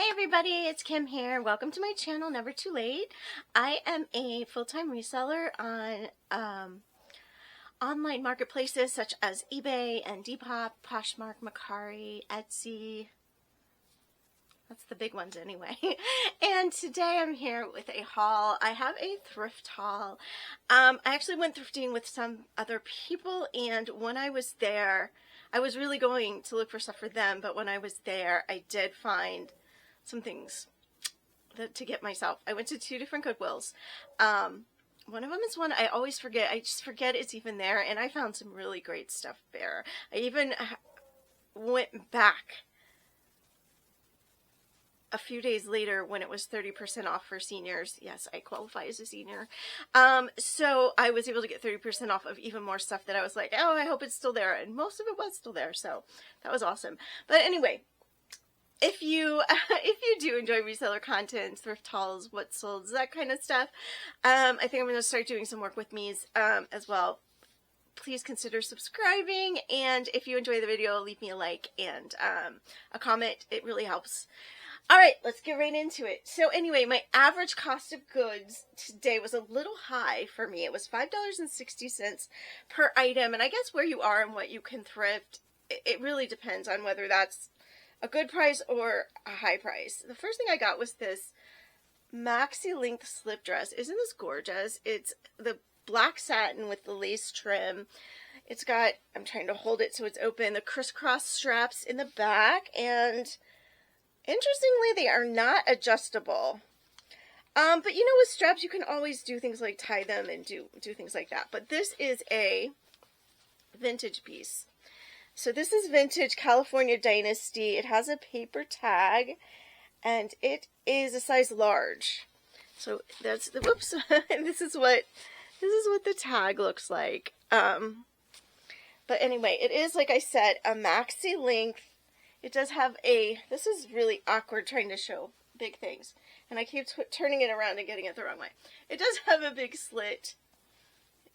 Hey everybody, it's Kim here. Welcome to my channel, Never Too Late. I am a full-time reseller on online marketplaces such as eBay and Depop, Poshmark, Mercari, Etsy. That's the big ones anyway. And today I'm here with a haul. I have a thrift haul. I actually went thrifting with some other people, and when I was there, I was really going to look for stuff for them, but when I was there, I did find some things to get myself. I went to two different Goodwills. One of them is one I always forget. I just forget it's even there, and I found some really great stuff there. I even went back a few days later when it was 30% off for seniors. Yes, I qualify as a senior. So I was able to get 30% off of even more stuff that I was like, oh, I hope it's still there. And most of it was still there. So that was awesome. But anyway, if you do enjoy reseller content, thrift hauls, what sold, that kind of stuff, I think I'm going to start doing some work with me's as well. Please consider subscribing, and if you enjoy the video, leave me a like and a comment. It really helps. All right, let's get right into it. So anyway, my average cost of goods today was a little high for me. It was $5.60 per item, and I guess where you are and what you can thrift, it really depends on whether that's a good price or a high price. The first thing I got was this maxi length slip dress. Isn't this gorgeous? It's the black satin with the lace trim. It's got, I'm trying to hold it so it's open, the crisscross straps in the back, and interestingly, they are not adjustable. But you know, with straps, you can always do things like tie them and do things like that. But this is a vintage piece. So this is vintage California Dynasty. It has a paper tag, and it is a size large. So that's the, whoops, this is what the tag looks like. But anyway, it is, like I said, a maxi length. It does have a, this is really awkward trying to show big things, and I keep turning it around and getting it the wrong way. It does have a big slit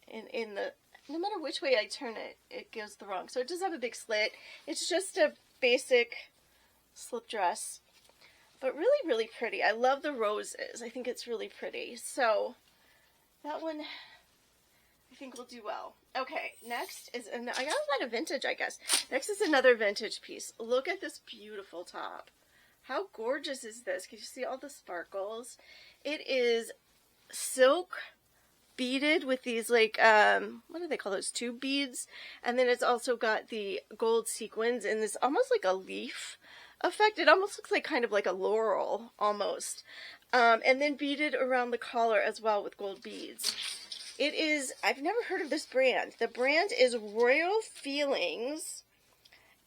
in the, no matter which way I turn it, it goes the wrong. So it does have a big slit. It's just a basic slip dress, but really, really pretty. I love the roses. I think it's really pretty. So that one I think will do well. Okay, next is, and I got a lot of vintage, I guess. Next is another vintage piece. Look at this beautiful top. How gorgeous is this? Can you see all the sparkles? It is silk beaded with these, like, what do they call those, tube beads? And then it's also got the gold sequins in this almost like a leaf effect. It almost looks like kind of like a laurel almost. And then beaded around the collar as well with gold beads. It is, I've never heard of this brand. The brand is Royal Feelings,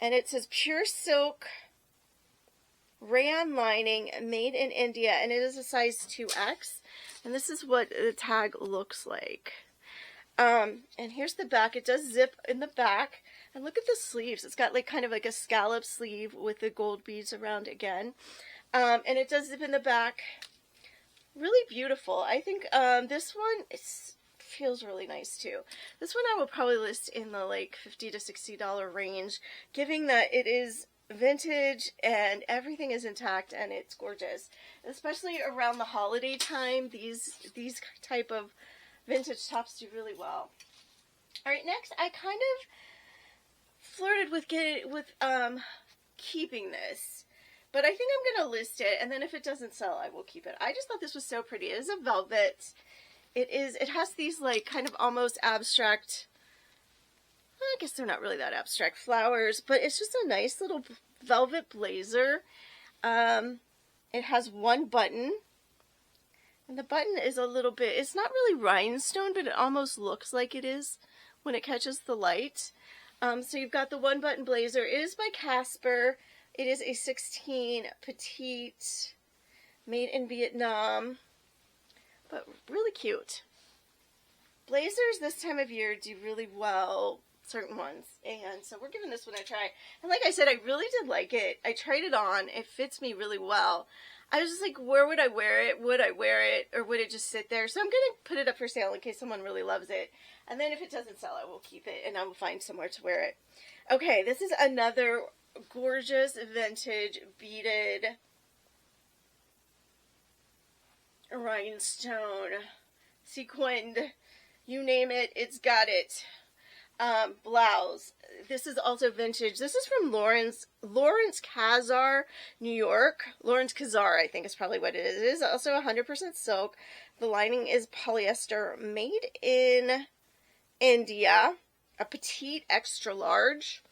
and it says pure silk rayon lining made in India, and it is a size 2X, and this is what the tag looks like. And here's the back. It does zip in the back, and look at the sleeves. It's got like kind of like a scallop sleeve with the gold beads around again, and it does zip in the back. Really beautiful. I think this one feels really nice too. This one I will probably list in the like $50 to $60 range, given that it is vintage and everything is intact and it's gorgeous. Especially around the holiday time, these type of vintage tops do really well. Alright, next I kind of flirted with keeping this, but I think I'm going to list it, and then if it doesn't sell, I will keep it. I just thought this was so pretty. It is a velvet. It has these like kind of almost abstract, I guess they're not really that abstract, flowers, but it's just a nice little velvet blazer. It has one button, and the button is a little bit, it's not really rhinestone, but it almost looks like it is when it catches the light. So you've got the one button blazer. It is by Casper. It is a 16 petite, made in Vietnam. But really cute. Blazers this time of year do really well, certain ones, and so we're giving this one a try. And like I said, I really did like it. I tried it on. It fits me really well. I was just like, where would I wear it? Would I wear it, or would it just sit there? So I'm going to put it up for sale in case someone really loves it. And then if it doesn't sell, I will keep it, and I will find somewhere to wear it. Okay, this is another gorgeous vintage beaded rhinestone, sequined, you name it, it's got it. Blouse. This is also vintage. This is from Lawrence Kazar, New York. Lawrence Kazar, I think is probably what it is. It is also 100% silk. The lining is polyester, made in India. A petite extra large.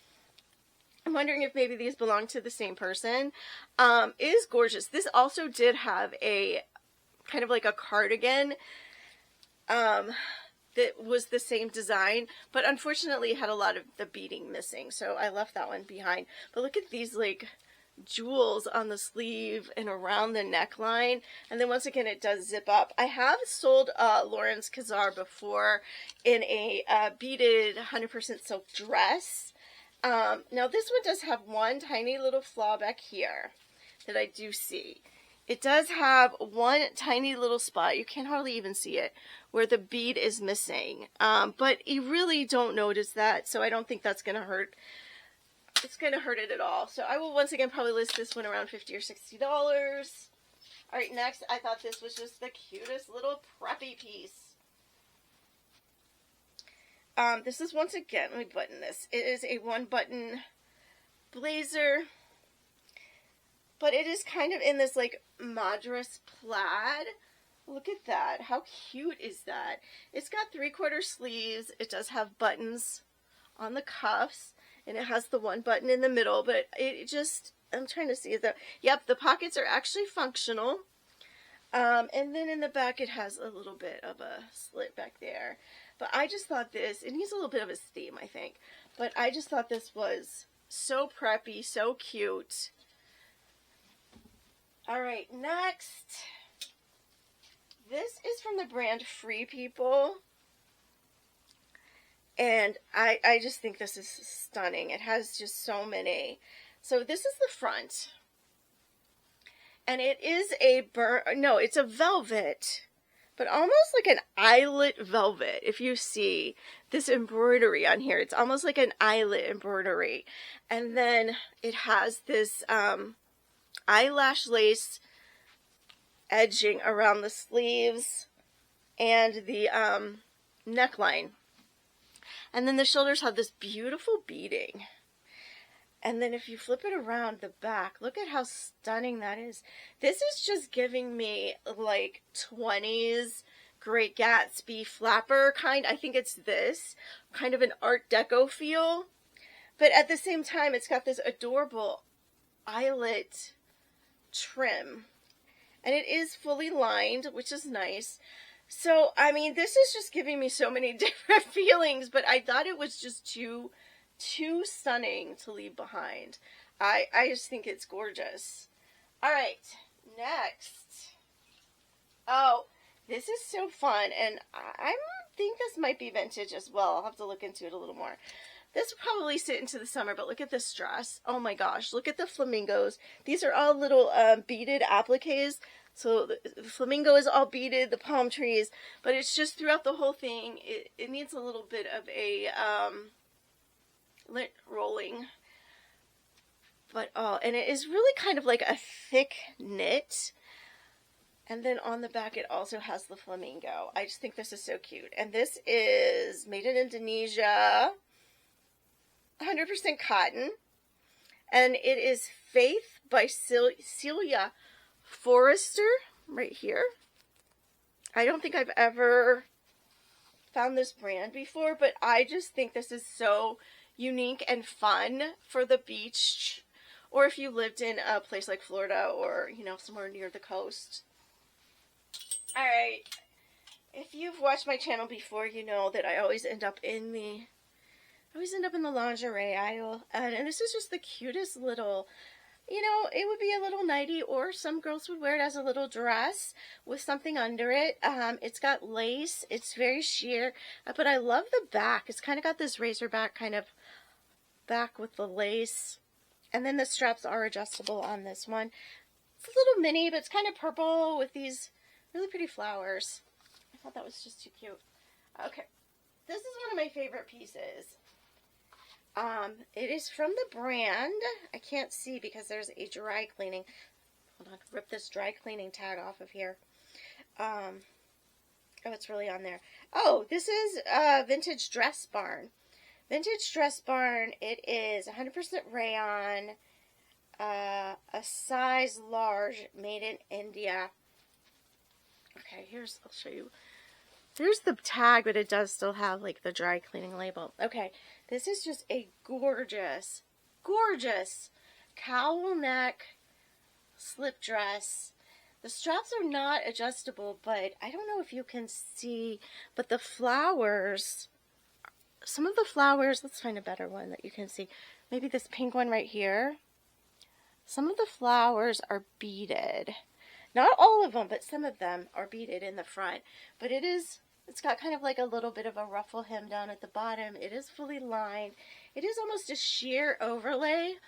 I'm wondering if maybe these belong to the same person. It is gorgeous. This also did have a kind of like a cardigan that was the same design, but unfortunately it had a lot of the beading missing, so I left that one behind. But look at these like jewels on the sleeve and around the neckline, and then once again it does zip up. I have sold Lawrence Kazar before in a beaded 100% silk dress. Now this one does have one tiny little flaw back here that I do see. It does have one tiny little spot, you can't hardly even see it, where the bead is missing. But you really don't notice that, so I don't think that's going to hurt. It's going to hurt it at all. So I will once again probably list this one around $50 or $60. Alright, next, I thought this was just the cutest little preppy piece. This is once again, let me button this. It is a one button blazer. But it is kind of in this like Madras plaid. Look at that. How cute is that? It's got 3/4 sleeves. It does have buttons on the cuffs. And it has the one button in the middle. But it just, I'm trying to see it though. Yep, the pockets are actually functional. And then in the back it has a little bit of a slit back there. But I just thought this, it needs a little bit of a steam I think. But I just thought this was so preppy, so cute. Alright, next, this is from the brand Free People, and I just think this is stunning. It has just so many. So this is the front, and it is it's a velvet, but almost like an eyelet velvet. If you see this embroidery on here, it's almost like an eyelet embroidery, and then it has this eyelash lace edging around the sleeves and the neckline. And then the shoulders have this beautiful beading. And then if you flip it around the back, look at how stunning that is. This is just giving me like 20s Great Gatsby flapper kind. I think it's this kind of an Art Deco feel. But at the same time, it's got this adorable eyelet trim, and it is fully lined, which is nice. So I mean, this is just giving me so many different feelings, but I thought it was just too stunning to leave behind. I just think it's gorgeous. All right, next, oh, this is so fun, and I think this might be vintage as well. I'll have to look into it a little more. This will probably sit into the summer, but look at this dress. Oh my gosh, look at the flamingos. These are all little beaded appliques. So the flamingo is all beaded, the palm trees, but it's just throughout the whole thing. It needs a little bit of a lint rolling. But oh, and it is really kind of like a thick knit. And then on the back, it also has the flamingo. I just think this is so cute. And this is made in Indonesia. 100% cotton, and it is Faith by Celia Forrester right here. I don't think I've ever found this brand before, but I just think this is so unique and fun for the beach, or if you lived in a place like Florida or, you know, somewhere near the coast. Alright, if you've watched my channel before, you know that I always end up in the lingerie aisle, and this is just the cutest little, you know, it would be a little nightie, or some girls would wear it as a little dress with something under it. It's got lace, it's very sheer, but I love the back. It's kind of got this razor back kind of back with the lace, and then the straps are adjustable on this one. It's a little mini, but it's kind of purple with these really pretty flowers. I thought that was just too cute. Okay, this is one of my favorite pieces. It is from the brand, I can't see because there's a dry cleaning. Hold on, rip this dry cleaning tag off of here. Oh, it's really on there. Oh, this is Vintage Dress Barn. Vintage Dress Barn. It is 100% rayon, a size large, made in India. Okay, I'll show you. Here's the tag, but it does still have like the dry cleaning label. Okay, this is just a gorgeous, gorgeous cowl neck slip dress. The straps are not adjustable, but I don't know if you can see, but the flowers, some of the flowers, let's find a better one that you can see. Maybe this pink one right here. Some of the flowers are beaded. Not all of them, but some of them are beaded in the front. But it's got kind of like a little bit of a ruffle hem down at the bottom. It is fully lined. It is almost a sheer overlay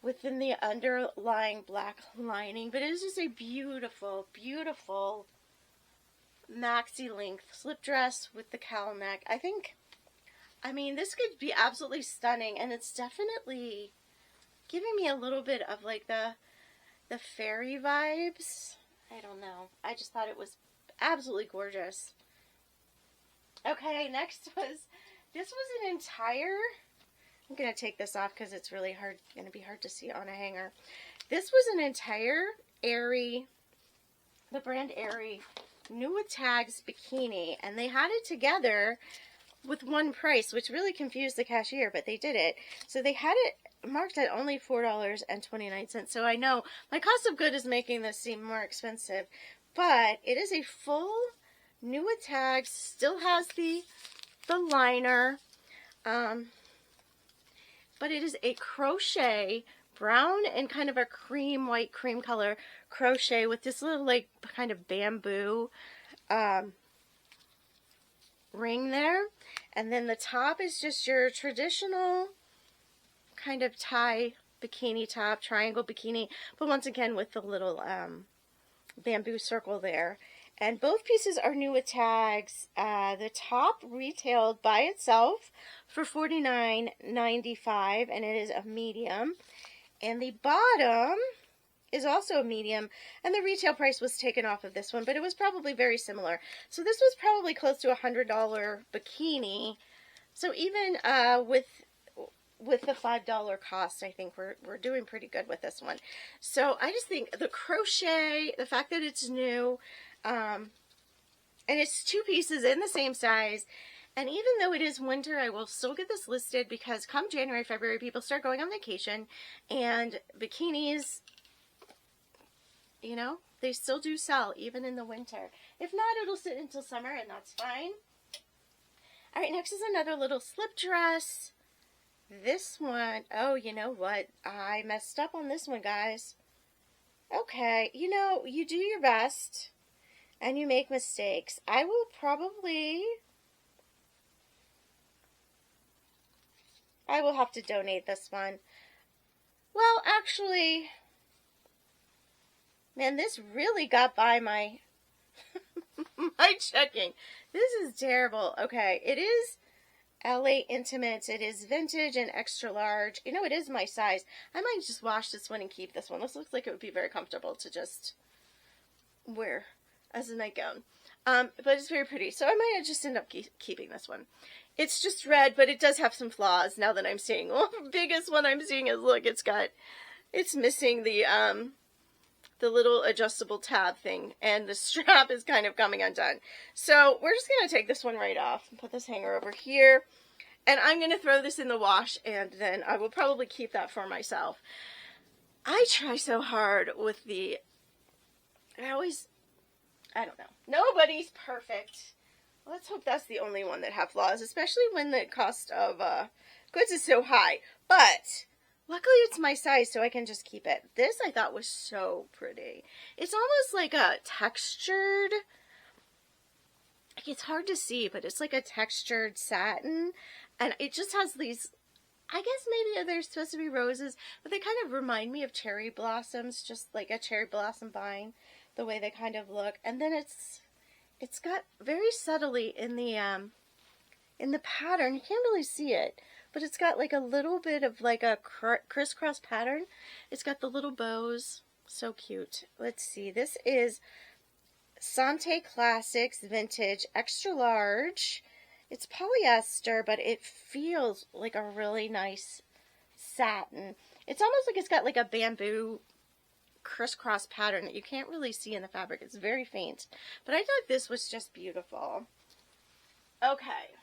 within the underlying black lining, but it is just a beautiful, beautiful maxi length slip dress with the cowl neck. I mean, this could be absolutely stunning, and it's definitely giving me a little bit of like the fairy vibes. I don't know. I just thought it was absolutely gorgeous. Okay, this was an entire, I'm going to take this off because it's really going to be hard to see on a hanger. This was an entire Aerie, the brand Aerie, new with tags bikini, and they had it together with one price, which really confused the cashier, but they did it. So they had it marked at only $4.29. So I know my cost of good is making this seem more expensive, but it is a full new with tags, still has the liner, but it is a crochet, brown and kind of a white cream color crochet with this little like kind of bamboo ring there. And then the top is just your traditional kind of tie bikini top, triangle bikini, but once again with the little bamboo circle there. And both pieces are new with tags. The top retailed by itself for $49.95, and it is a medium. And the bottom is also a medium, and the retail price was taken off of this one, but it was probably very similar. So this was probably close to $100 bikini. So even with the $5 cost, I think we're doing pretty good with this one. So I just think the crochet, the fact that it's new, and it's two pieces in the same size. And even though it is winter, I will still get this listed because come January, February, people start going on vacation, and bikinis, you know, they still do sell even in the winter. If not, it'll sit until summer, and that's fine. All right, next is another little slip dress. This one, oh, you know what? I messed up on this one, guys. Okay, you know, you do your best and you make mistakes. I will have to donate this one. Well, actually, man, this really got by my my checking. This is terrible. Okay, it is LA Intimates. It is vintage and extra large. You know, it is my size. I might just wash this one and keep this one. This looks like it would be very comfortable to just wear as a nightgown. But it's very pretty. So I might just end up keeping this one. It's just red, but it does have some flaws now that I'm seeing. Well, the biggest one I'm seeing is, look, it's missing the little adjustable tab thing, and the strap is kind of coming undone. So we're just going to take this one right off and put this hanger over here, and I'm going to throw this in the wash, and then I will probably keep that for myself. I try so hard with I don't know. Nobody's perfect. Let's hope that's the only one that have flaws, especially when the cost of goods is so high. But luckily it's my size, so I can just keep it. This I thought was so pretty. It's almost like a textured, it's hard to see, but it's like a textured satin. And it just has these, I guess maybe they're supposed to be roses, but they kind of remind me of cherry blossoms, just like a cherry blossom vine, the way they kind of look. And then it's got very subtly in the pattern, you can't really see it, but it's got like a little bit of like a crisscross pattern. It's got the little bows. So cute. Let's see. This is Sante Classics Vintage Extra Large. It's polyester, but it feels like a really nice satin. It's almost like it's got like a bamboo crisscross pattern that you can't really see in the fabric. It's very faint. But I thought this was just beautiful. Okay.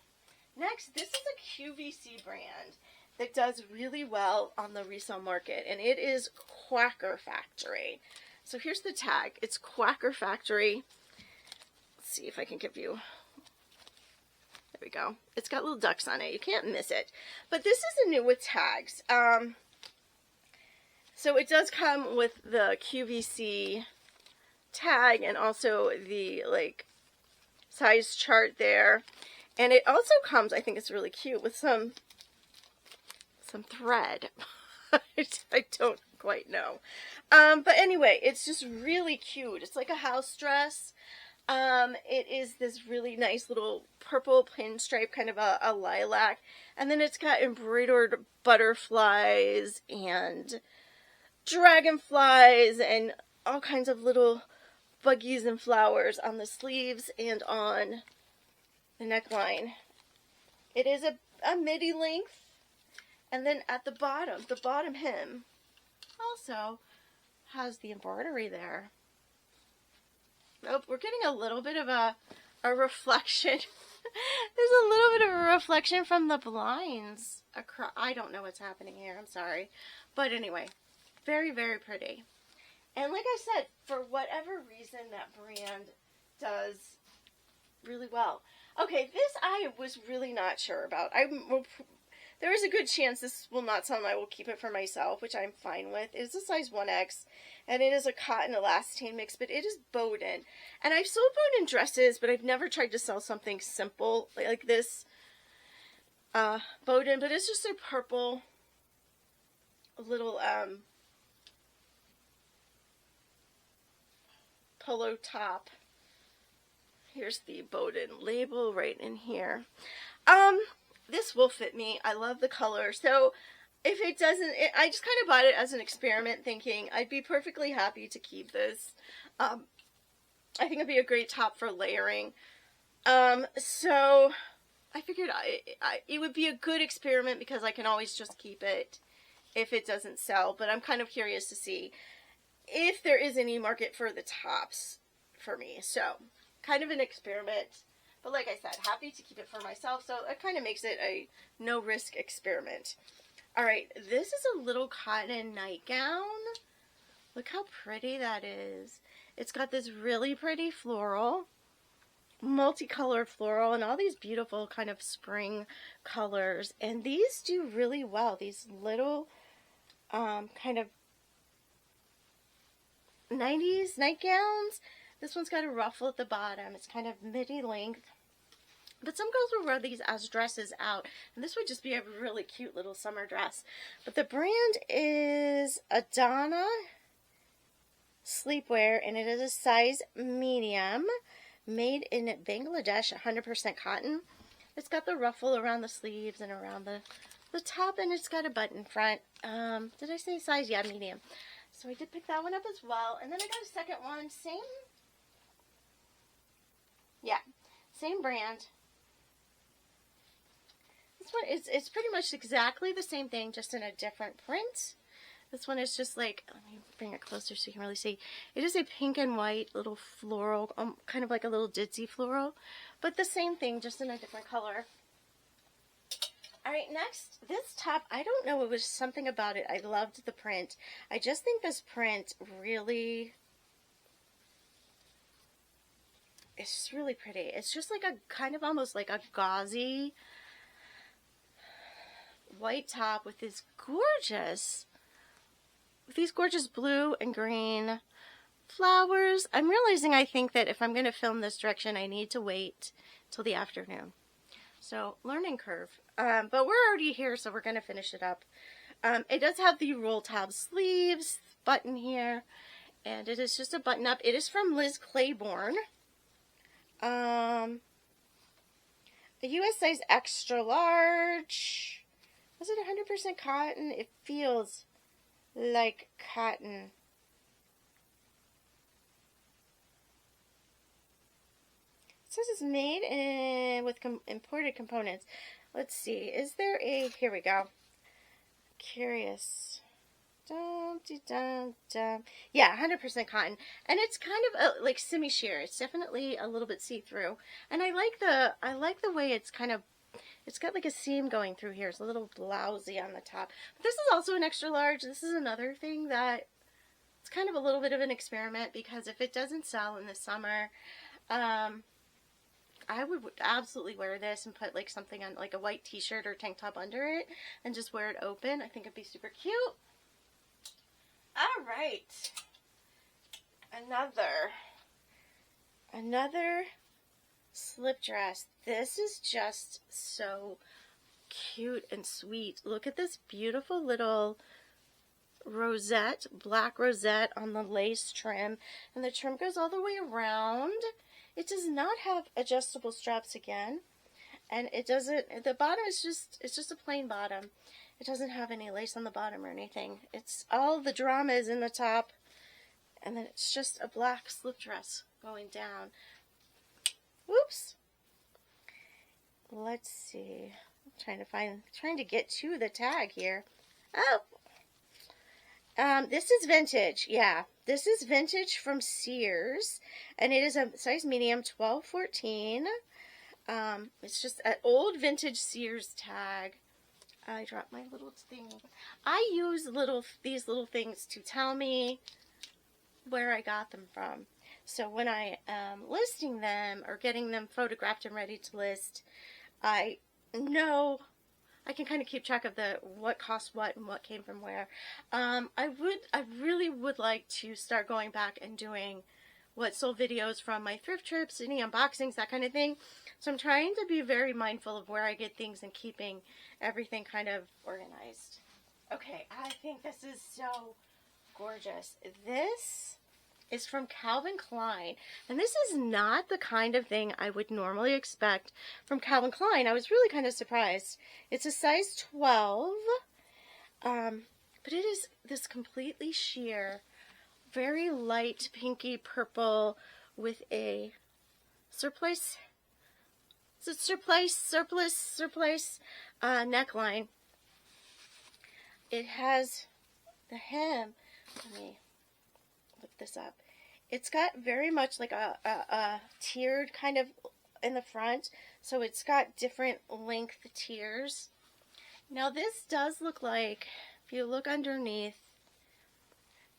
Next, this is a QVC brand that does really well on the resale market, and it is Quaker Factory. So here's the tag. It's Quaker Factory. Let's see if I can give you... There we go. It's got little ducks on it. You can't miss it. But this is a new with tags. So it does come with the QVC tag and also the like size chart there. And it also comes, I think it's really cute, with some thread. I don't quite know. But anyway, it's just really cute. It's like a house dress. It is this really nice little purple pinstripe, kind of a lilac. And then it's got embroidered butterflies and dragonflies and all kinds of little buggies and flowers on the sleeves and on the neckline. It is a midi length. And then at the bottom hem also has the embroidery there. Oh, we're getting a little bit of a reflection. There's a little bit of a reflection from the blinds. I don't know what's happening here. I'm sorry. But anyway, very, very pretty. And like I said, for whatever reason, that brand does really well. Okay, this I was really not sure about. There is a good chance this will not sell and I will keep it for myself, which I'm fine with. It's a size 1X, and it is a cotton elastane mix, but it is Bowden. And I've sold Bowden dresses, but I've never tried to sell something simple like this Bowden, but it's just a purple little polo top. Here's the Bowden label right in here. This will fit me. I love the color. So if it doesn't, I just kind of bought it as an experiment, thinking I'd be perfectly happy to keep this. I think it'd be a great top for layering. So I figured it would be a good experiment because I can always just keep it if it doesn't sell. But I'm kind of curious to see if there is any market for the tops for me. So kind of an experiment. But like I said, happy to keep it for myself, so it kind of makes it a no-risk experiment. All right, this is a little cotton nightgown. Look how pretty that is. It's got this really pretty floral, multicolored floral, and all these beautiful kind of spring colors. And these do really well. These little kind of 90s nightgowns. This one's got a ruffle at the bottom. It's kind of midi length. But some girls will wear these as dresses out. And this would just be a really cute little summer dress. But the brand is Adana Sleepwear. And it is a size medium. Made in Bangladesh, 100% cotton. It's got the ruffle around the sleeves and around the top. And it's got a button front. Did I say size? Yeah, medium. So I did pick that one up as well. And then I got a second one. Same brand. This one is it's pretty much exactly the same thing, just in a different print. This one is just like, let me bring it closer so you can really see. It is a pink and white little floral, kind of like a little ditzy floral, but the same thing, just in a different color. All right, next, this top, I don't know, it was something about it. I loved the print. I just think this print really... It's just really pretty. It's just like a kind of almost like a gauzy white top with these gorgeous blue and green flowers. I'm realizing I think that if I'm going to film this direction, I need to wait till the afternoon. So, learning curve. But we're already here, so we're going to finish it up. It does have the roll tab sleeves, button here, and it is just a button up. It is from Liz Claiborne. A US size extra large. Was it 100% cotton? It feels like cotton. says it's made with imported components. Let's see. Is there a... Here we go. Curious. Dum, dum, dum. Yeah, 100% cotton. And it's kind of like semi-sheer. It's definitely a little bit see-through. And I like the way it's kind of... It's got like a seam going through here. It's a little blousy on the top. But this is also an extra large. This is another thing that... It's kind of a little bit of an experiment, because if it doesn't sell in the summer... I would absolutely wear this and put like something on, like a white t-shirt or tank top under it, and just wear it open. I think it'd be super cute. All right. Another slip dress. This is just so cute and sweet. Look at this beautiful little rosette, black rosette on the lace trim, and the trim goes all the way around. It does not have adjustable straps again, and it doesn't, the bottom is it's just a plain bottom. It doesn't have any lace on the bottom or anything. It's all the drama is in the top, and then it's just a black slip dress going down. Whoops. Let's see. I'm trying to get to the tag here. Oh. This is vintage. Yeah, this is vintage from Sears, and it is a size medium, 12-14. It's just an old vintage Sears tag. I dropped my little thing. I use these little things to tell me where I got them from. So when I am listing them or getting them photographed and ready to list, I know I can kind of keep track of what cost what and what came from where. I really would like to start going back and doing what sold videos from my thrift trips, any unboxings, that kind of thing. So I'm trying to be very mindful of where I get things and keeping everything kind of organized. Okay, I think this is so gorgeous. This is from Calvin Klein, and this is not the kind of thing I would normally expect from Calvin Klein. I was really kind of surprised. It's a size 12, but it is this completely sheer, very light pinky purple with a surplice neckline. It has the hem. Let me look this up. It's got very much like a tiered kind of in the front, so it's got different length tiers. Now this does look like, if you look underneath,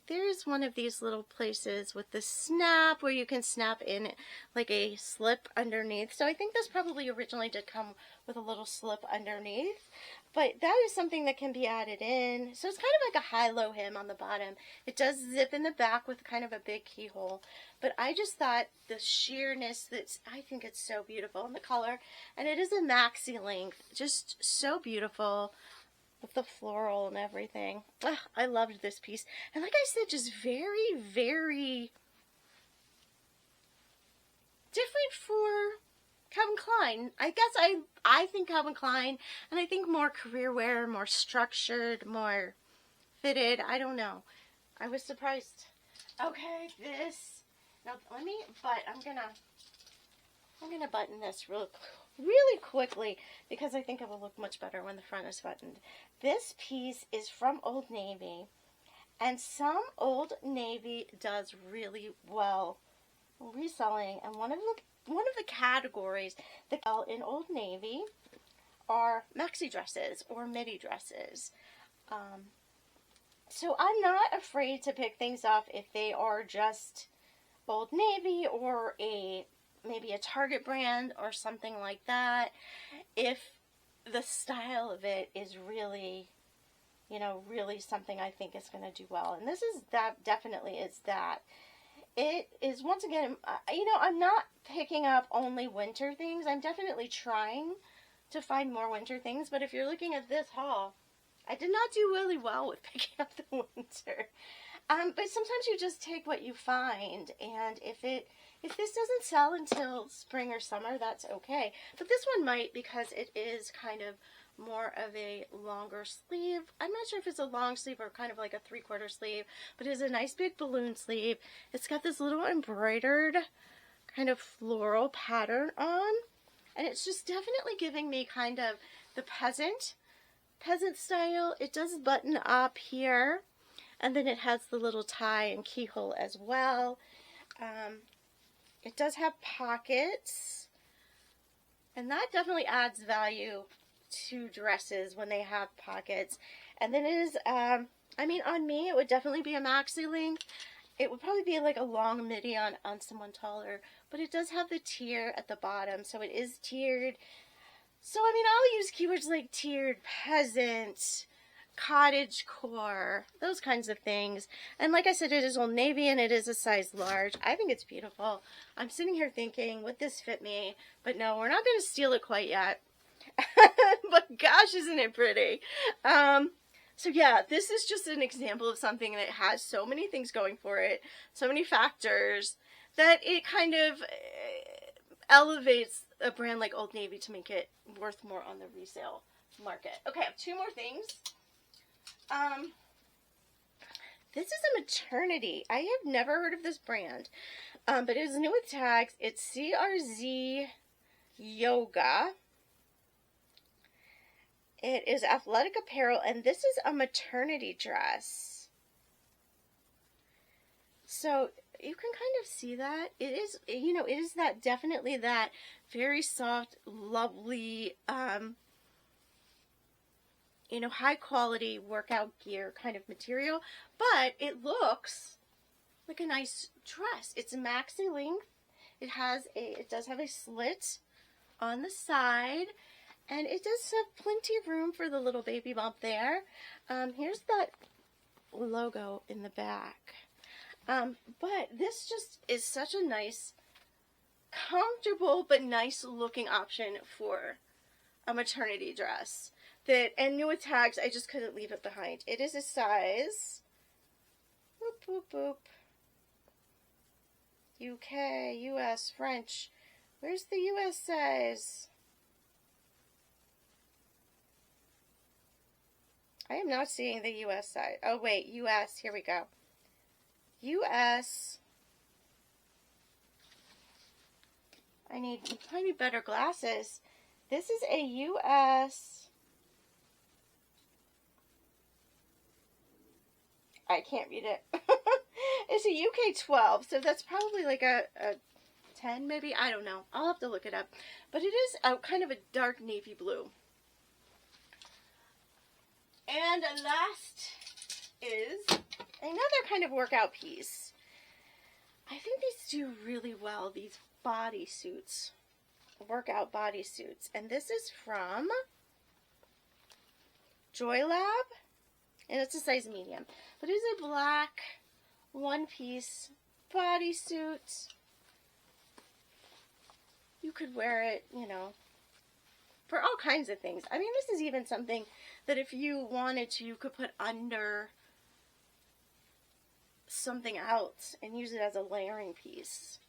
there's one of these little places with the snap where you can snap in like a slip underneath. So I think this probably originally did come with a little slip underneath, but that is something that can be added in. So it's kind of like a high-low hem on the bottom. It does zip in the back with kind of a big keyhole, but I just thought the sheerness, I think it's so beautiful in the color, and it is a maxi length, just so beautiful. With the floral and everything. Ugh, I loved this piece. And like I said, just very, very different for Calvin Klein. I guess I think Calvin Klein, and I think more career wear, more structured, more fitted. I don't know. I was surprised. Okay, this. Now I'm gonna button this really quickly, because I think it will look much better when the front is buttoned. This piece is from Old Navy, and some Old Navy does really well reselling, and one of the categories that sell in Old Navy are maxi dresses or midi dresses. So I'm not afraid to pick things up if they are just Old Navy or maybe a Target brand or something like that, if the style of it is really, really something I think is going to do well. And definitely is that. It is, once again, I'm not picking up only winter things. I'm definitely trying to find more winter things, but if you're looking at this haul, I did not do really well with picking up the winter. But sometimes you just take what you find, and if this doesn't sell until spring or summer, that's okay. But this one might, because it is kind of more of a longer sleeve. I'm not sure if it's a long sleeve or kind of like a 3/4 sleeve, but it is a nice big balloon sleeve. It's got this little embroidered kind of floral pattern on. And it's just definitely giving me kind of the peasant style. It does button up here. And then it has the little tie and keyhole as well. It does have pockets. And that definitely adds value to dresses when they have pockets. And then it is, I mean, on me, it would definitely be a maxi length. It would probably be like a long midi on someone taller. But it does have the tier at the bottom, so it is tiered. So, I mean, I'll use keywords like tiered, peasant, cottage core, those kinds of things. And like I said, it is Old Navy and it is a size large. I think it's beautiful. I'm sitting here thinking, would this fit me? But no, we're not going to steal it quite yet. But gosh, isn't it pretty? So yeah, this is just an example of something that has so many things going for it, so many factors, that it kind of elevates a brand like Old Navy to make it worth more on the resale market. Okay, I have two more things. This is a maternity. I have never heard of this brand, but it is new with tags. It's CRZ Yoga. It is athletic apparel, and this is a maternity dress. So you can kind of see that. It is, you know, it is that, definitely that very soft, lovely, you know, high quality workout gear kind of material, but it looks like a nice dress. It's maxi length. It does have a slit on the side, and it does have plenty of room for the little baby bump there. Here's that logo in the back. But this just is such a nice, comfortable, but nice looking option for a maternity dress. And new with tags, I just couldn't leave it behind. It is a size, boop, boop, boop, UK, US, French. Where's the US size? I am not seeing the US size. Oh wait, US, here we go. US. I need better glasses. This is a US. I can't read it. It's a UK 12, so that's probably like a 10 maybe. I don't know. I'll have to look it up. But it is a kind of a dark navy blue. And last is another kind of workout piece. I think these do really well, these bodysuits, workout bodysuits. And this is from JoyLab, and it's a size medium. But it is a black one-piece bodysuit. You could wear it, you know, for all kinds of things. I mean, this is even something that if you wanted to, you could put under something else and use it as a layering piece.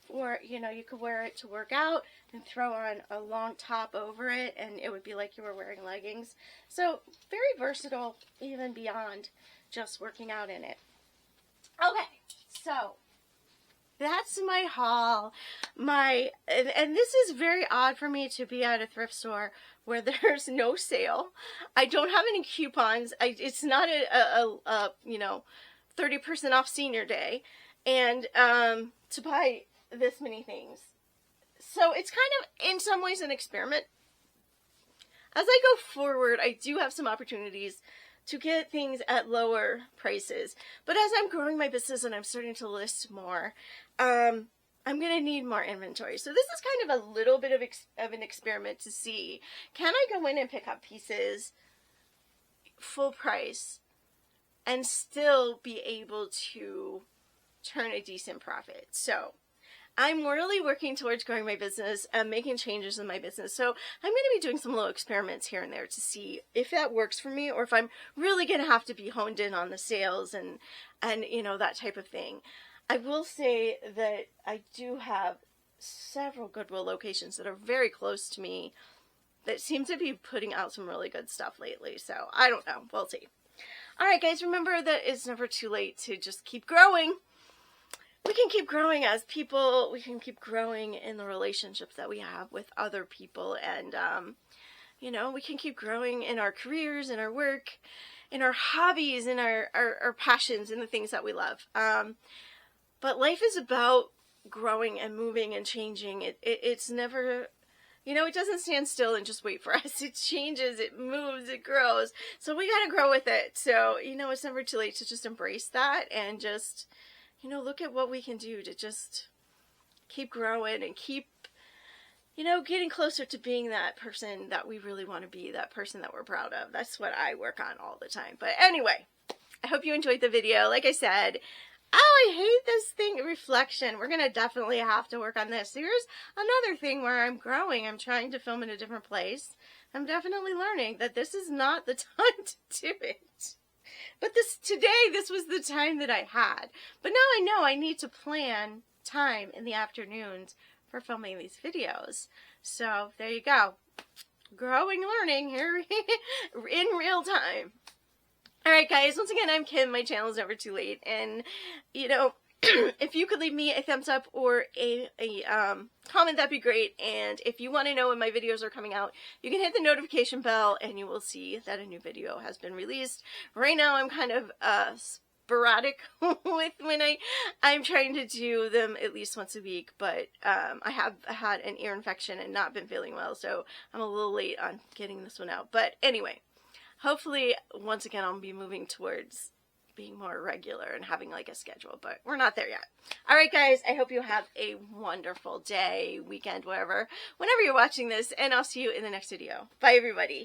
Or, you know, you could wear it to work out and throw on a long top over it, and it would be like you were wearing leggings. So, very versatile, even beyond just working out in it. Okay, so that's my haul. And this is very odd for me to be at a thrift store where there's no sale. I don't have any coupons. It's not a you know, 30% off senior day, and to buy this many things. So it's kind of in some ways an experiment. As I go forward, I do have some opportunities to get things at lower prices. But as I'm growing my business and I'm starting to list more, I'm going to need more inventory. So this is kind of a little bit of an experiment to see, can I go in and pick up pieces full price and still be able to turn a decent profit? So I'm really working towards growing my business and making changes in my business. So I'm going to be doing some little experiments here and there to see if that works for me, or if I'm really going to have to be honed in on the sales and you know, that type of thing. I will say that I do have several Goodwill locations that are very close to me that seem to be putting out some really good stuff lately. So I don't know. We'll see. All right, guys, remember that it's never too late to just keep growing. we can keep growing as people. We can keep growing in the relationships that we have with other people. And, you know, we can keep growing in our careers, in our work, in our hobbies, in our passions, in the things that we love. But life is about growing and moving and changing. It's never, you know, it doesn't stand still and just wait for us. It changes, it moves, it grows. So we got to grow with it. So, you know, it's never too late to just embrace that and just, you know, look at what we can do to just keep growing and keep, you know, getting closer to being that person that we really want to be, that person that we're proud of. That's what I work on all the time. But anyway, I hope you enjoyed the video. Like I said, oh, I hate this thing, reflection. We're going to definitely have to work on this. Here's another thing where I'm growing. I'm trying to film in a different place. I'm definitely learning that this is not the time to do it. But today, this was the time that I had. But now I know I need to plan time in the afternoons for filming these videos. So there you go. Growing, learning here in real time. Alright guys, once again, I'm Kim. My channel is Never Too Late. And, you know, if you could leave me a thumbs up or a comment, that'd be great. And if you want to know when my videos are coming out, you can hit the notification bell and you will see that a new video has been released. Right now, I'm kind of sporadic with when I'm trying to do them at least once a week, but I have had an ear infection and not been feeling well, so I'm a little late on getting this one out. But anyway, hopefully, once again, I'll be moving towards being more regular and having like a schedule, but we're not there yet. All right, guys, I hope you have a wonderful day, weekend, whenever you're watching this, and I'll see you in the next video. Bye, everybody.